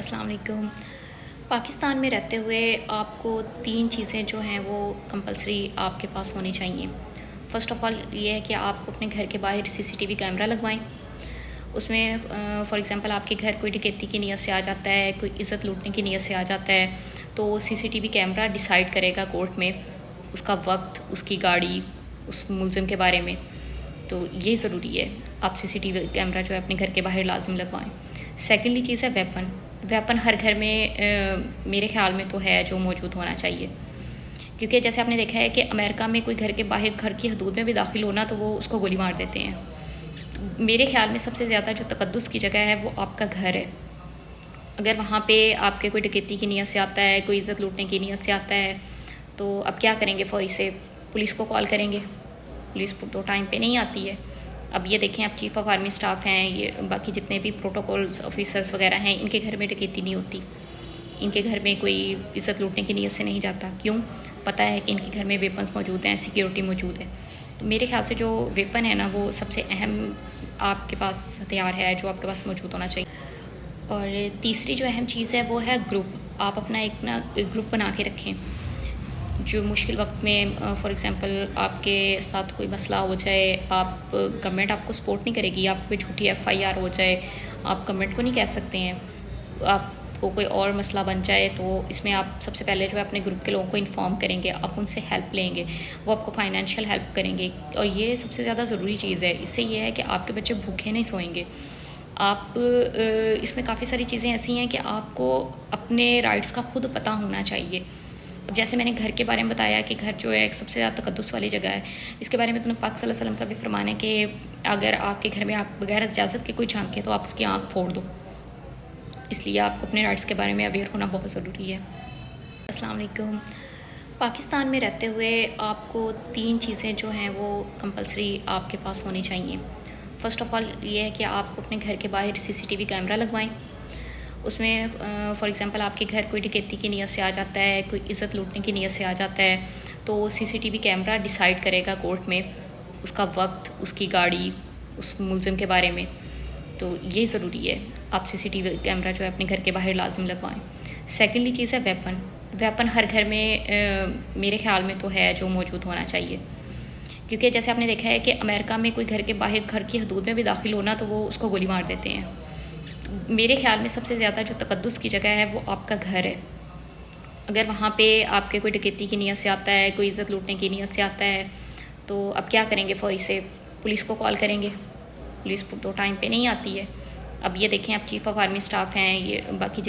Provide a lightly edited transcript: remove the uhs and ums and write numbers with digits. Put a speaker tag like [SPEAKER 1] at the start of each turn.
[SPEAKER 1] السلام علیکم۔ پاکستان میں رہتے ہوئے آپ کو 3 چیزیں جو ہیں وہ کمپلسری آپ کے پاس ہونی چاہیے۔ فرسٹ آف آل یہ ہے کہ آپ کو اپنے گھر کے باہر CCTV کیمرہ لگوائیں۔ اس میں فار ایگزامپل آپ کے گھر کوئی ڈکیتی کی نیت سے آ جاتا ہے، کوئی عزت لوٹنے کی نیت سے آ جاتا ہے، تو CCTV کیمرہ ڈیسائیڈ کرے گا کورٹ میں اس کا وقت، اس کی گاڑی، اس ملزم کے بارے میں۔ تو یہ ضروری ہے، آپ CCTV کیمرہ جو ہے اپنے گھر کے باہر لازم لگوائیں۔ سیکنڈلی چیز ہے ویپن ہر گھر میں میرے خیال میں تو ہے جو موجود ہونا چاہیے، کیونکہ جیسے آپ نے دیکھا ہے کہ امریکہ میں کوئی گھر کے باہر گھر کی حدود میں بھی داخل ہونا تو وہ اس کو گولی مار دیتے ہیں۔ میرے خیال میں سب سے زیادہ جو تقدس کی جگہ ہے وہ آپ کا گھر ہے۔ اگر وہاں پہ آپ کے کوئی ڈکیتی کی نیت سے آتا ہے، کوئی عزت لوٹنے کی نیت سے آتا ہے، تو اب کیا کریں گے؟ فوری سے پولیس کو کال کریں گے۔ پولیس تو ٹائم پہ نہیں آتی ہے۔ اب یہ دیکھیں، آپ چیف آف آرمی اسٹاف ہیں، یہ باقی جتنے بھی پروٹوکولز آفیسرز وغیرہ ہیں، ان کے گھر میں ڈکیتی نہیں ہوتی، ان کے گھر میں کوئی عزت لوٹنے کی نیت سے نہیں جاتا۔ کیوں؟ پتہ ہے کہ ان کے گھر میں ویپنز موجود ہیں، سیکیورٹی موجود ہے۔ تو میرے خیال سے جو ویپن ہے نا، وہ سب سے اہم آپ کے پاس ہتھیار ہے جو آپ کے پاس موجود ہونا چاہیے۔ اور تیسری جو اہم چیز ہے وہ ہے گروپ۔ آپ اپنا ایک گروپ بنا کے رکھیں، جو مشکل وقت میں فار ایگزامپل آپ کے ساتھ کوئی مسئلہ ہو جائے، آپ گورنمنٹ آپ کو سپورٹ نہیں کرے گی، آپ پہ جھوٹی FIR ہو جائے، آپ گورنمنٹ کو نہیں کہہ سکتے ہیں، آپ کو کوئی اور مسئلہ بن جائے، تو اس میں آپ سب سے پہلے جو ہے اپنے گروپ کے لوگوں کو انفارم کریں گے، آپ ان سے ہیلپ لیں گے، وہ آپ کو فائنینشیل ہیلپ کریں گے۔ اور یہ سب سے زیادہ ضروری چیز ہے، اس سے یہ ہے کہ آپ کے بچے بھوکے نہیں سوئیں گے۔ آپ اس میں کافی ساری چیزیں ایسی ہیں کہ آپ کو اپنے رائٹس کا خود پتہ ہونا چاہیے۔ جیسے میں نے گھر کے بارے میں بتایا کہ گھر جو ہے ایک سب سے زیادہ تقدس والی جگہ ہے، اس کے بارے میں تو پاک صلی اللہ علیہ وسلم کا بھی فرمان ہے کہ اگر آپ کے گھر میں آپ بغیر اجازت کے کوئی جھانکے تو آپ اس کی آنکھ پھوڑ دو۔ اس لیے آپ کو اپنے رائٹس کے بارے میں اویئر ہونا بہت ضروری ہے۔ السلام علیکم۔ پاکستان میں رہتے ہوئے آپ کو 3 چیزیں جو ہیں وہ کمپلسری آپ کے پاس ہونی چاہیے۔ فرسٹ آف آل یہ ہے کہ آپ کو اپنے گھر کے باہر CCTV کیمرہ لگوائیں۔ اس میں فار ایگزامپل آپ کے گھر کوئی ڈکیتی کی نیت سے آ جاتا ہے، کوئی عزت لوٹنے کی نیت سے آ جاتا ہے، تو CCTV کیمرہ ڈیسائیڈ کرے گا کورٹ میں اس کا وقت، اس کی گاڑی، اس ملزم کے بارے میں۔ تو یہ ضروری ہے، آپ CCTV کیمرہ جو ہے اپنے گھر کے باہر لازم لگوائیں۔ سیکنڈلی چیز ہے ویپن ہر گھر میں میرے خیال میں تو ہے جو موجود ہونا چاہیے، کیونکہ جیسے آپ نے دیکھا ہے کہ امریکہ میں کوئی گھر کے باہر گھر کی حدود میں بھی داخل ہونا تو وہ اس کو گولی مار دیتے ہیں۔ میرے خیال میں سب سے زیادہ جو تقدس کی جگہ ہے وہ آپ کا گھر ہے۔ اگر وہاں پہ آپ کے کوئی ڈکیتی کی نیت سے آتا ہے، کوئی عزت لوٹنے کی نیت سے آتا ہے، تو اب کیا کریں گے؟ فوری سے پولیس کو کال کریں گے۔ پولیس تو ٹائم پہ نہیں آتی ہے۔ اب یہ دیکھیں، آپ چیف آف آرمی اسٹاف ہیں، یہ باقی جتنے